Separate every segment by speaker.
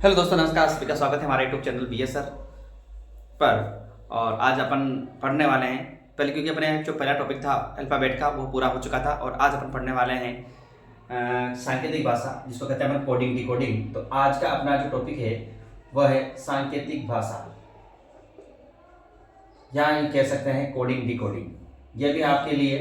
Speaker 1: Hello दोस्तों, नमस्कार। सभी का स्वागत है हमारे यूट्यूब चैनल BS सर पर। और आज अपन पढ़ने वाले हैं पहले, क्योंकि अपने जो पहला टॉपिक था अल्फ़ाबेट का वो पूरा हो चुका था। और आज अपन पढ़ने वाले हैं सांकेतिक भाषा, जिसको कहते हैं अपन कोडिंग डिकोडिंग। तो आज का अपना जो टॉपिक है वह है सांकेतिक भाषा, या ये कह सकते हैं कोडिंग डिकोडिंग। ये भी आपके लिए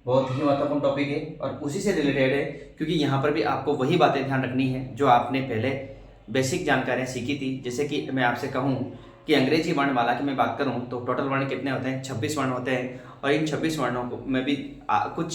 Speaker 1: बहुत ही महत्वपूर्ण टॉपिक है और उसी से रिलेटेड है, क्योंकि यहाँ पर भी आपको वही बातें ध्यान रखनी है जो आपने पहले बेसिक जानकारियाँ सीखी थी। जैसे कि मैं आपसे कहूँ कि अंग्रेजी वर्णमाला की मैं बात करूँ तो टोटल वर्ण कितने होते हैं? 26 वर्ण होते हैं। और इन 26 वर्णों में भी कुछ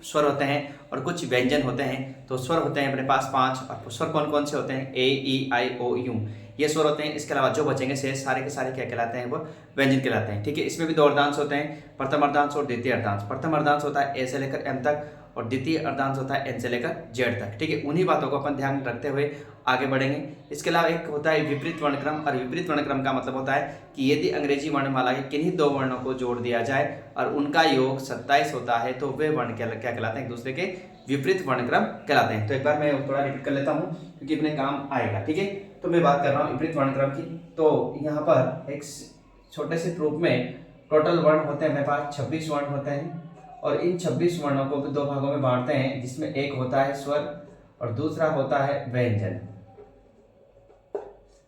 Speaker 1: स्वर होते हैं और कुछ व्यंजन होते हैं। तो स्वर होते हैं अपने पास 5। और स्वर कौन कौन से होते हैं? ए, ई, आई, ओ, यू, ये स्वर होते हैं। इसके अलावा जो बचेंगे शेष सारे के सारे क्या कहलाते हैं? वो व्यंजन कहलाते हैं। ठीक है, इसमें भी दो अर्धांश होते हैं, प्रथम अर्धांश और द्वितीय अर्धांश। प्रथम अर्धांश होता है ए से लेकर एम तक और द्वितीय अर्धांश होता है एन से लेकर जेड तक। ठीक है, उन्हीं बातों को अपन ध्यान रखते हुए आगे बढ़ेंगे। इसके अलावा एक होता है विपरीत वर्णक्रम, और विपरीत वर्णक्रम का मतलब होता है कि यदि अंग्रेजी वर्णमाला के किन्हीं दो वर्णों को जोड़ दिया जाए और उनका योग 27 होता है तो वे वर्ण क्या कहलाते हैं? एक दूसरे के विपरीत वर्णक्रम कहलाते हैं। तो एक बार मैं थोड़ा रिपीट कर लेता हूँ क्योंकि अपने काम आएगा। ठीक है, तो मैं बात कर रहा हूँ विपरीत वर्णक्रम की। तो यहाँ पर एक छोटे से प्रूफ में टोटल वर्ण होते हैं मेरे पास 26 वर्ण होते हैं। और इन 26 वर्णों को दो भागों में बांटते हैं, जिसमें एक होता है स्वर और दूसरा होता है व्यंजन।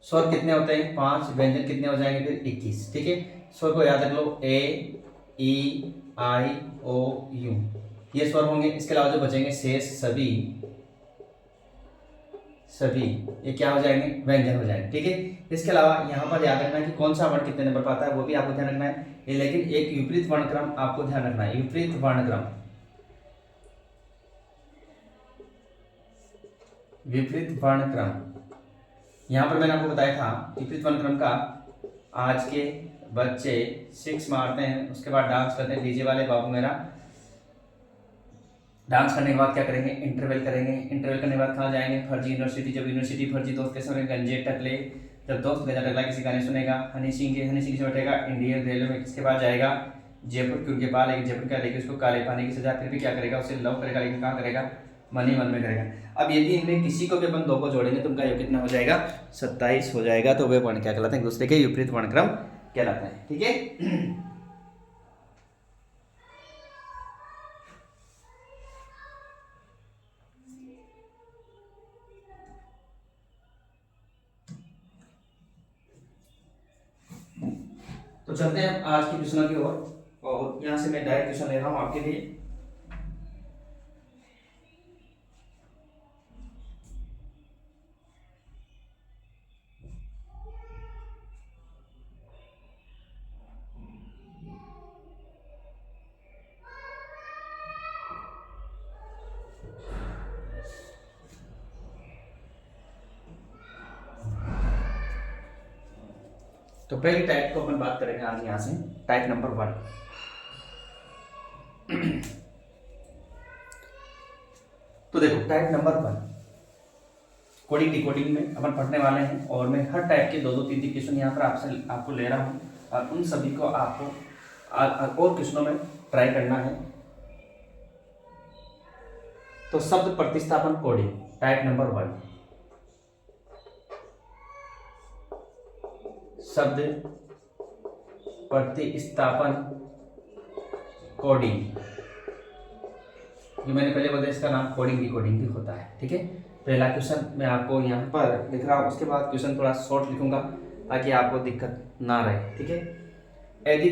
Speaker 1: स्वर कितने होते हैं? 5। व्यंजन कितने हो जाएंगे फिर? 21। ठीक है, स्वर को याद रख लो, ए, ई, आई, ओ, यू, ये स्वर होंगे। इसके अलावा जो बचेंगे शेष सभी ये क्या हो जाएंगे? व्यंजन हो जाएंगे। ठीक है, इसके अलावा यहाँ पर याद रखना है कि कौन सा वर्ण कितने नंबर पर आता है, वो भी आपको ध्यान रखना है। लेकिन एक विपरीत वर्णक्रम आपको ध्यान रखना है। विपरीत वर्णक्रम, विपरीत वर्णक्रम, यहाँ पर मैंने आपको बताया था विपरीत वर्णक्रम का आज के बच्चे 6 मारते हैं, उसके बाद डांस करते हैं। डीजे वाले बाबू मेरा डांस करने के बाद क्या करेंगे? इंटरवल करेंगे। इंटरवल करने के बाद कहाँ जाएंगे? फर्जी यूनिवर्सिटी। जब यूनिवर्सिटी फर्जी दोस्त कैसे बनेगा? गंजे टकले। जब दोस्त गंजा टकला किसी गाने सुनेगा, हनी सिंह के, हनी सिंह से बैठेगा इंडियन रेलवे में। किसके पास जाएगा? जयपुर के। उनके पास, लेकिन जयपुर क्या लेके उसको काले पानी की सजा। फिर भी क्या करेगा? उसे लव करेगा, लेकिन कहाँ करेगा? मन ही मन में करेगा। अब यदि इनमें किसी को भी अपन दो को जोड़ेंगे तो उनका योग कितना हो जाएगा? 27 हो जाएगा। तो वे वर्ण क्या कहलाते हैं? एक दूसरे के विपरीत वर्णक्रम कहलाते हैं। ठीक है, तो चलते हैं आज की क्वेश्चनों की ओर। और यहाँ से मैं डायरेक्ट क्वेश्चन ले रहा हूँ आपके लिए। तो पहली टाइप को अपन बात करेंगे आज यहाँ से, टाइप नंबर 1। तो देखो, टाइप नंबर 1 कोडिंग डिकोडिंग में अपन पढ़ने वाले हैं। और मैं हर टाइप के दो दो तीन तीन क्वेश्चन यहाँ पर आपको ले रहा हूँ और उन सभी को आपको और क्वेश्चनों में ट्राई करना है। तो शब्द प्रतिस्थापन कोडिंग, टाइप नंबर 1, शब्द प्रतिस्थापन कोडिंग। ये मैंने पहले बोला, इसका नाम कोडिंग डिकोडिंग भी होता है। ठीक है, पहला क्वेश्चन मैं आपको यहाँ पर लिख रहा हूँ, उसके बाद क्वेश्चन थोड़ा शॉर्ट लिखूंगा ताकि आपको दिक्कत ना रहे। ठीक है, यदि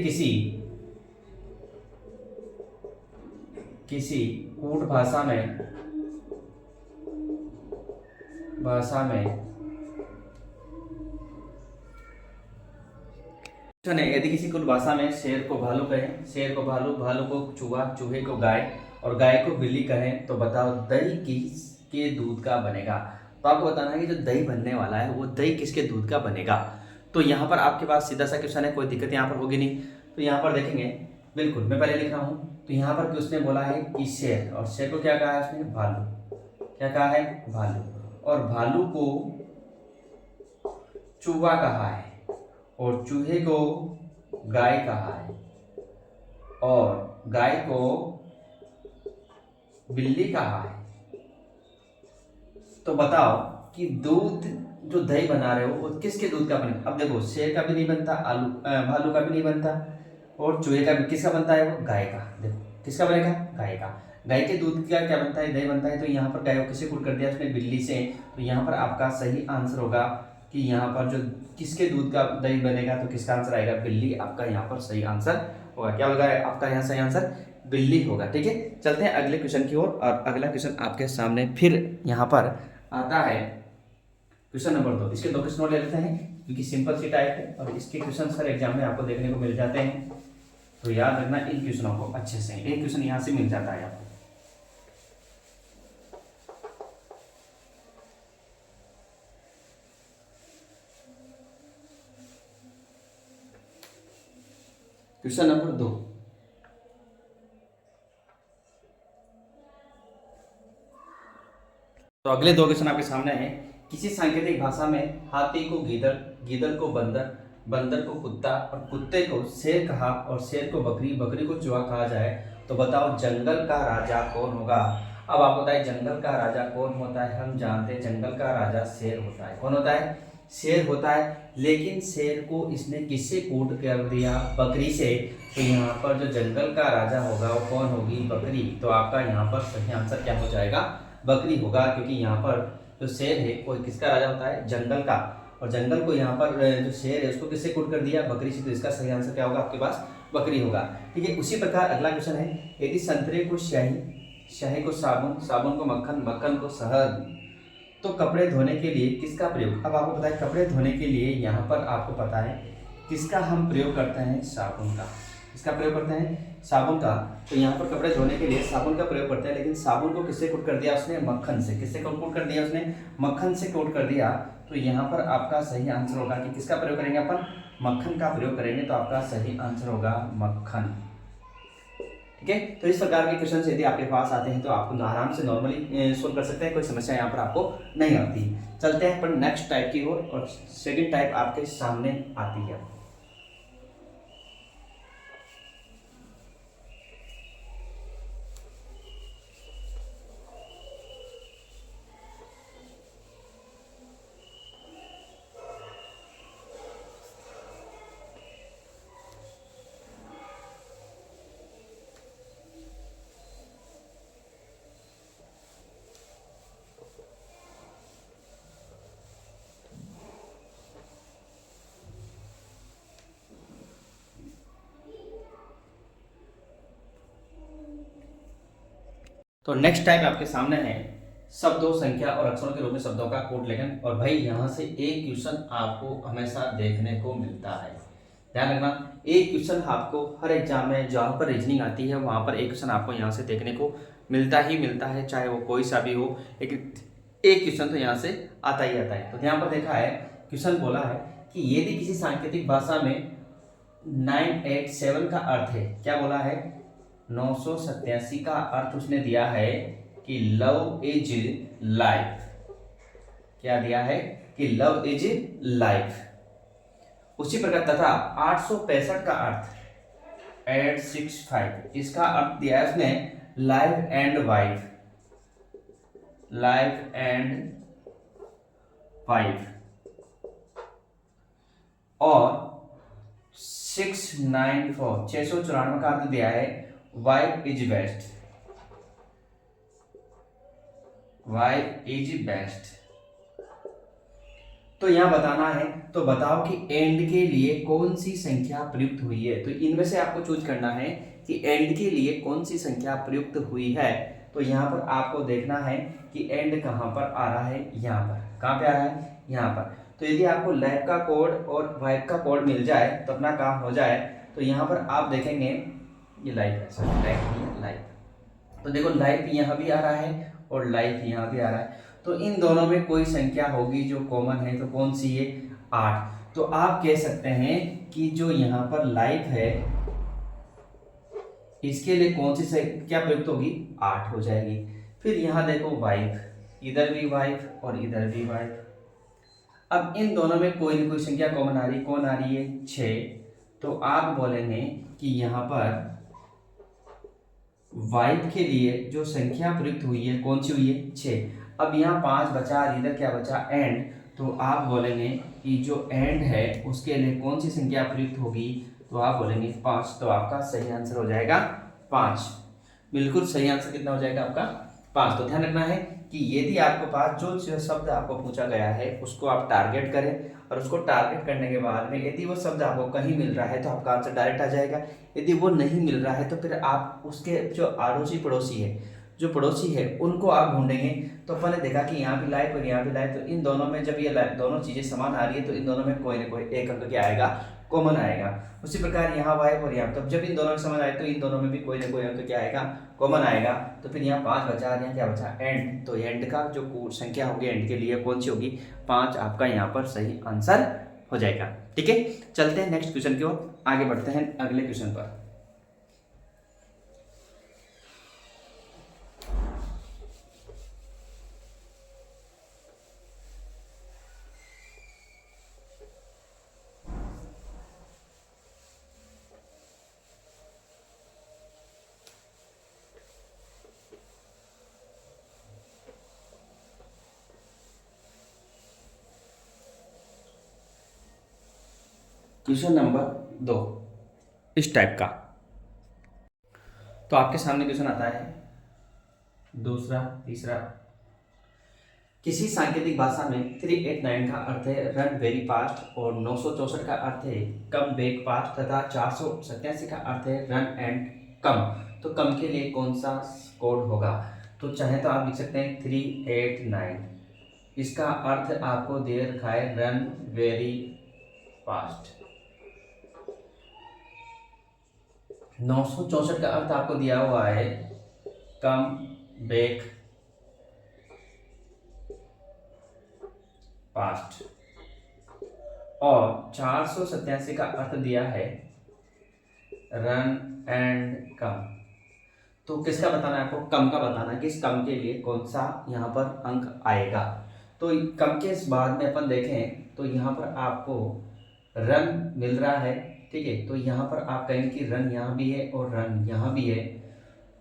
Speaker 1: किसी कूट भाषा में यदि किसी कुल भाषा में शेर को भालू कहें, शेर को भालू, भालू को चूहा, चूहे को गाय और गाय को बिल्ली कहें, तो बताओ दही किसके दूध का बनेगा? तो आपको बताना है कि जो दही बनने वाला है वो दही किसके दूध का बनेगा। तो यहाँ पर आपके पास सीधा सा क्वेश्चन है, कोई दिक्कत यहाँ पर होगी नहीं। तो यहाँ पर देखेंगे, बिल्कुल मैं पहले लिख रहा हूँ। तो यहाँ पर उसने बोला है कि शेर, और शेर को क्या कहा है उसने? भालू। क्या कहा है? भालू। और भालू को चूहा कहा है और चूहे को गाय कहा है और गाय को बिल्ली कहा है। तो बताओ कि दूध जो दही बना रहे हो वो किसके दूध का बने? अब देखो, शेर का भी नहीं बनता, भालू का भी नहीं बनता, और चूहे का भी। किसका बनता है वो? गाय का। देखो किसका बनेगा? गाय का। गाय के दूध का क्या बनता है? दही बनता है। तो यहाँ पर गाय को किसे कुट कर दिया उसने? बिल्ली से। तो यहाँ पर आपका सही आंसर होगा कि यहाँ पर जो किसके दूध का दही बनेगा, तो किसका आंसर आएगा? बिल्ली आपका यहाँ पर सही आंसर होगा। क्या होगा आपका यहाँ सही आंसर? बिल्ली होगा। ठीक है, चलते हैं अगले क्वेश्चन की ओर। और अगला क्वेश्चन आपके सामने फिर यहाँ पर आता है, क्वेश्चन नंबर 2। इसके 2 क्वेश्चन और ले लेते हैं क्योंकि सिंपल सी टाइप है और इसके क्वेश्चन हर एग्जाम में आपको देखने को मिल जाते हैं, तो याद रखना इन क्वेश्चनों को अच्छे से। एक क्वेश्चन यहाँ से मिल जाता है आपको। Question number 2। तो अगले 2 क्वेश्चन आपके सामने हैं। किसी सांकेतिक भाषा में हाथी को गीदड़, गीदड़ को बंदर, बंदर को कुत्ता और कुत्ते को शेर कहा और शेर को बकरी, बकरी को चूहा कहा जाए, तो बताओ जंगल का राजा कौन होगा? अब आप बताइए जंगल का राजा कौन होता है? हम जानते हैं जंगल का राजा शेर होता है। कौन होता है? शेर होता है। लेकिन शेर को इसने किससे कूट कर दिया? बकरी से। तो यहाँ पर जो जंगल का राजा होगा वो कौन होगी? बकरी। तो आपका यहाँ पर सही आंसर क्या हो जाएगा? बकरी होगा, क्योंकि यहाँ पर जो शेर है वो किसका राजा होता है? जंगल का। और जंगल को यहाँ पर जो शेर है उसको किससे कूट कर दिया? बकरी से। तो इसका सही आंसर क्या होगा आपके पास? बकरी होगा। ठीक है, उसी प्रकार अगला क्वेश्चन है, यदि संतरे को स्याही, स्याही को साबुन, साबुन को मक्खन, मक्खन को शहद, तो कपड़े धोने के लिए किसका प्रयोग? अब आपको पता है कपड़े धोने के लिए यहाँ पर आपको पता है किसका हम प्रयोग करते हैं? साबुन का। किसका प्रयोग करते हैं? साबुन का। तो यहाँ पर कपड़े धोने के लिए साबुन का प्रयोग करते हैं, लेकिन साबुन को किससे कोट कर दिया उसने? मक्खन से। किससे कोट कर दिया उसने? मक्खन से कोट कर दिया। तो यहाँ पर आपका सही आंसर होगा कि किसका प्रयोग करेंगे अपन? मक्खन का प्रयोग करेंगे। तो आपका सही आंसर होगा मक्खन। ठीक है, तो इस प्रकार के क्वेश्चन यदि आपके पास आते हैं तो आप आराम से नॉर्मली सोल्व कर सकते हैं, कोई समस्या यहाँ पर आपको नहीं आती। चलते हैं पर नेक्स्ट टाइप की ओर, और सेकंड टाइप आपके सामने आती है। तो नेक्स्ट टाइप आपके सामने है शब्दों, संख्या और अक्षरों के रूप में शब्दों का कोड लेखन। और भाई यहाँ से एक क्वेश्चन आपको हमेशा देखने को मिलता है, ध्यान रखना। एक क्वेश्चन आपको हर एग्जाम में जहाँ पर रीजनिंग आती है वहाँ पर एक क्वेश्चन आपको यहाँ से देखने को मिलता ही मिलता है, चाहे वो कोई सा भी हो, लेकिन एक क्वेश्चन तो यहाँ से आता ही आता है। तो यहाँ पर देखा है, क्वेश्चन बोला है कि यदि किसी सांकेतिक भाषा में 987 का अर्थ है, क्या बोला है? 987 का अर्थ उसने दिया है कि लव इज लाइफ। क्या दिया है? कि लव इज लाइफ। उसी प्रकार तथा 865 का अर्थ 865, इसका अर्थ दिया है उसने life and wife, life and wife. और 694 का अर्थ दिया है wife is best, wife is best. तो यहां बताना है, तो बताओ कि एंड के लिए कौन सी संख्या प्रयुक्त हुई है। तो इनमें से आपको चूज करना है कि एंड के लिए कौन सी संख्या प्रयुक्त हुई है। तो यहाँ पर आपको देखना है कि एंड कहाँ पर आ रहा है, यहाँ पर। कहाँ पे आ रहा है? यहाँ पर। तो यदि आपको लाइफ का कोड और वाइफ का कोड मिल जाए तो अपना काम हो जाए। तो यहाँ पर आप देखेंगे ये लाइफ है, सॉरी लाइफ नहीं है, लाइफ। तो देखो लाइफ यहाँ भी आ रहा है और लाइफ यहाँ भी आ रहा है। तो इन दोनों में कोई संख्या होगी जो कॉमन है, तो कौन सी है? 8। तो आप कह सकते हैं कि जो यहाँ पर लाइफ है इसके लिए कौन सी संख्या प्रयुक्त होगी? 8 हो जाएगी। फिर यहाँ देखो वाइफ, इधर भी वाइफ और इधर भी वाइफ। अब इन दोनों में कोई ना कोई संख्या कॉमन आ रही, कौन आ रही है? 6। तो आप बोलेंगे कि यहाँ पर वाइफ के लिए जो संख्या प्रयुक्त हुई है कौन सी हुई है? 6। अब यहाँ 5 बचा और इधर क्या बचा? एंड। तो आप बोलेंगे कि जो एंड है उसके लिए कौन सी संख्या प्रयुक्त होगी, तो आप बोलेंगे 5। तो आपका सही आंसर हो जाएगा 5। बिल्कुल सही आंसर कितना हो जाएगा आपका 5। तो ध्यान रखना है कि यदि आपको पास जो शब्द आपको पूछा गया है उसको आप टारगेट करें, और उसको टारगेट करने के बाद में यदि वो शब्द आपको कहीं मिल रहा है तो आपका आंसर डायरेक्ट आ जाएगा। यदि वो नहीं मिल रहा है तो फिर आप उसके जो अड़ोसी पड़ोसी है, जो पड़ोसी है उनको आप ढूंढेंगे। तो अपन ने देखा कि यहाँ भी लाइफ और यहाँ भी लाइफ, तो इन दोनों में जब ये दोनों चीजें समान आ रही है तो इन दोनों में कोई ना कोई एक अंक क्या आएगा, कॉमन आएगा। उसी प्रकार यहाँ वाई और यहाँ, तब जब इन दोनों में समझ आए तो इन दोनों में भी कोई ना कोई अंक क्या आएगा, कॉमन आएगा। तो फिर यहाँ 5 बचा और यहाँ क्या बचा, एंड। तो एंड का जो संख्या होगी एंड के लिए कौन सी होगी, 5 आपका यहाँ पर सही आंसर हो जाएगा। ठीक है, चलते हैं नेक्स्ट क्वेश्चन की ओर, आगे बढ़ते हैं अगले क्वेश्चन पर। क्वेश्चन नंबर 2 इस टाइप का, तो आपके सामने क्वेश्चन आता है दूसरा तीसरा। किसी सांकेतिक भाषा में 389 का अर्थ है रन वेरी फास्ट, और 964 का अर्थ है कम वेग फास्ट, तथा 487 का अर्थ है रन एंड कम। तो कम के लिए कौन सा कोड होगा, तो चाहे तो आप लिख सकते हैं 389, इसका अर्थ आपको दे रखा है रन वेरी फास्ट। 964 का अर्थ आपको दिया हुआ है कम वेग फास्ट, और 487 का अर्थ दिया है रन एंड कम। तो किसका बताना है आपको, कम का बताना है कि इस कम के लिए कौन सा यहाँ पर अंक आएगा। तो कम के इस बाद में अपन देखें तो यहाँ पर आपको रन मिल रहा है, ठीक है। तो यहाँ पर आप कहेंगे कि रन यहाँ भी है और रन यहाँ भी है,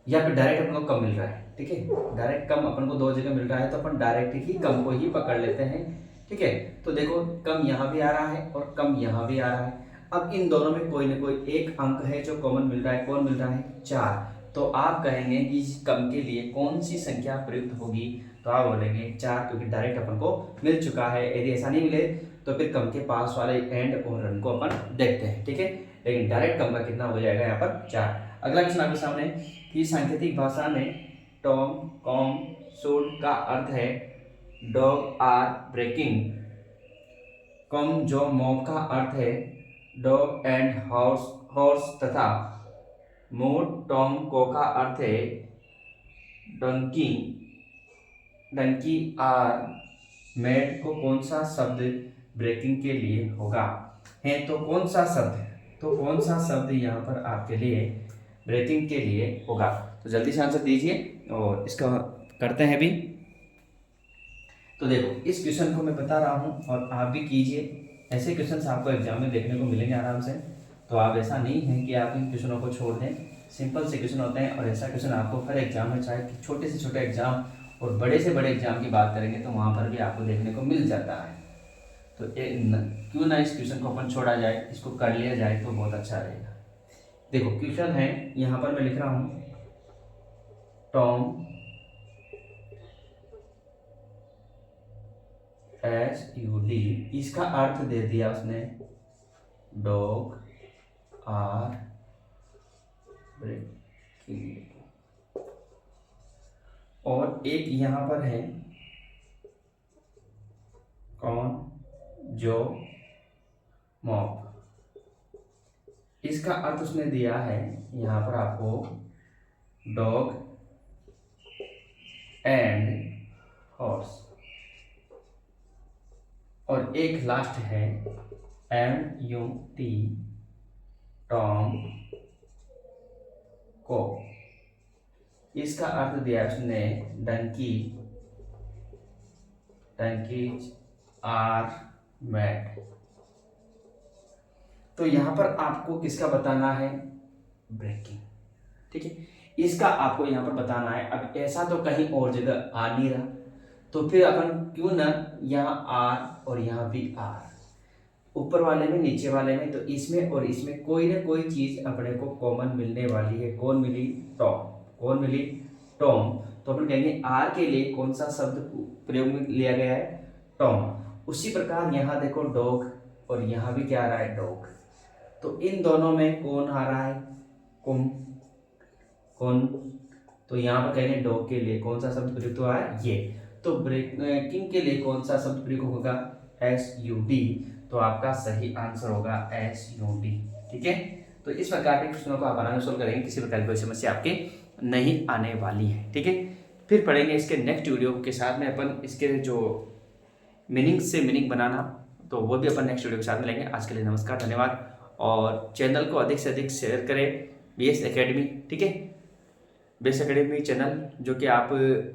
Speaker 1: या फिर डायरेक्ट अपन को कम मिल रहा है, ठीक है। डायरेक्ट कम अपन को 2 जगह मिल रहा है तो अपन डायरेक्ट ही कम को ही पकड़ लेते हैं, ठीक है। तो देखो कम यहाँ भी आ रहा है और कम यहाँ भी आ रहा है। अब इन दोनों में कोई ना कोई एक अंक है जो कॉमन मिल रहा है, कौन मिल रहा है, 4। तो आप कहेंगे कि इस कम के लिए कौन सी संख्या प्रयुक्त होगी, तो आप बोलेंगे 4, क्योंकि डायरेक्ट अपन को मिल चुका है। यदि ऐसा नहीं मिले तो फिर कम के पास वाले एंड और रन को अपन देखते हैं, ठीक है। लेकिन डायरेक्ट कम का कितना हो जाएगा यहाँ पर 4। अगला क्वेश्चन आपके सामने कि सांकेतिक भाषा में टॉम कॉम शूट का अर्थ है डॉग आर ब्रेकिंग, कम जो मॉब का अर्थ है डॉग एंड हॉर्स हॉर्स, तथा मोड टॉम को का अर्थ है डंकी डंकी आर मेड। को कौन सा शब्द ब्रेकिंग के लिए होगा है, तो कौन सा शब्द, तो कौन सा शब्द यहाँ पर आपके लिए ब्रेकिंग के लिए होगा। तो जल्दी से आंसर दीजिए और इसका करते हैं भी। तो देखो इस क्वेश्चन को मैं बता रहा हूँ और आप भी कीजिए। ऐसे क्वेश्चन आपको एग्जाम में देखने को मिलेंगे आराम से, तो आप ऐसा नहीं है कि आप इन क्वेश्चनों को छोड़ दें। सिंपल से क्वेश्चन होते हैं और ऐसा क्वेश्चन आपको हर एग्जाम में, चाहे छोटे से छोटे एग्जाम और बड़े से बड़े एग्जाम की बात करेंगे तो वहाँ पर भी आपको देखने को मिल जाता है। तो क्यों ना इस क्वेश्चन को अपन छोड़ा जाए, इसको कर लिया जाए तो बहुत अच्छा रहेगा। देखो क्वेश्चन है यहाँ पर मैं लिख रहा हूँ टॉम SUD, इसका अर्थ दे दिया उसने डॉग आर ब्रेकिंग, और एक यहाँ पर है कौन जो मॉप, इसका अर्थ उसने दिया है यहाँ पर आपको डॉग एंड हॉर्स, और एक लास्ट है MUT टॉम को, इसका अर्थ दिया उसने डंकी डंकीज आर मैड। तो यहां पर आपको किसका बताना है, ब्रेकिंग, ठीक है। इसका आपको यहां पर बताना है। अब ऐसा तो कहीं और जगह आ नहीं रहा, तो फिर अपन क्यों ना यहाँ आर और यहाँ भी आर, ऊपर वाले में नीचे वाले में, तो इसमें और इसमें कोई ना कोई चीज़ अपने को कॉमन मिलने वाली है। कौन मिली? टॉम। कौन मिली? टॉम। तो अपन कहेंगे आर के लिए कौन सा शब्द प्रयोग में लिया गया है? टॉम। उसी प्रकार यहाँ देखो डॉग, और यहाँ भी क्या आ रहा है? डॉग। तो इन दोनों में कौन आ रहा है? कौन? तो यहाँ पर कहेंगे डॉग के लिए कौन सा शब्द प्रयुक्त हुआ है? ये। तो ब्रेकिंग के लिए कौन सा शब्द प्रयुक्त होगा? SUD। तो आपका सही आंसर होगा SUD। ठीक है, तो इस प्रकार के क्वेश्चनों को आप आराम से सोल्व करेंगे, किसी प्रकार की कोई समस्या आपके नहीं आने वाली है। ठीक है, फिर पढ़ेंगे इसके नेक्स्ट वीडियो के साथ में अपन इसके जो मीनिंग से मीनिंग बनाना, तो वो भी अपन नेक्स्ट वीडियो के साथ में लेंगे। आज के लिए नमस्कार, धन्यवाद, और चैनल को अधिक से अधिक शेयर करें। BS एकेडमी, ठीक है, BS एकेडमी चैनल जो कि आप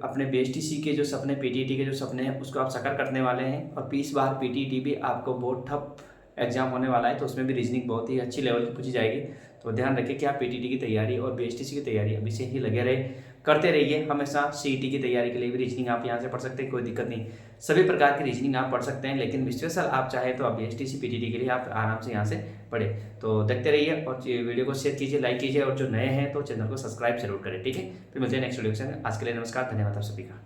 Speaker 1: अपने BSTC के जो सपने, PTET के जो सपने हैं उसको आप साकार करने वाले हैं। और इस बार PTET भी आपको बहुत टफ एग्जाम होने वाला है, तो उसमें भी रीजनिंग बहुत ही अच्छी लेवल की पूछी जाएगी। तो ध्यान रखें कि आप PTET की तैयारी और BSTC की तैयारी अभी से ही लगे रहे, करते रहिए हमेशा। CET की तैयारी के लिए भी रीजनिंग आप यहाँ से पढ़ सकते हैं, कोई दिक्कत नहीं, सभी प्रकार की रीजनिंग आप पढ़ सकते हैं। लेकिन स्पेशल आप चाहें तो आप BSTC PTET के लिए आप आराम से यहाँ से पढ़े। तो देखते रहिए और वीडियो को शेयर कीजिए, लाइक कीजिए, और जो नए हैं तो चैनल को सब्सक्राइब जरूर करें। ठीक है, फिर मिलते हैं नेक्स्ट वीडियो से। आज के लिए नमस्कार, धन्यवाद आप सभी का।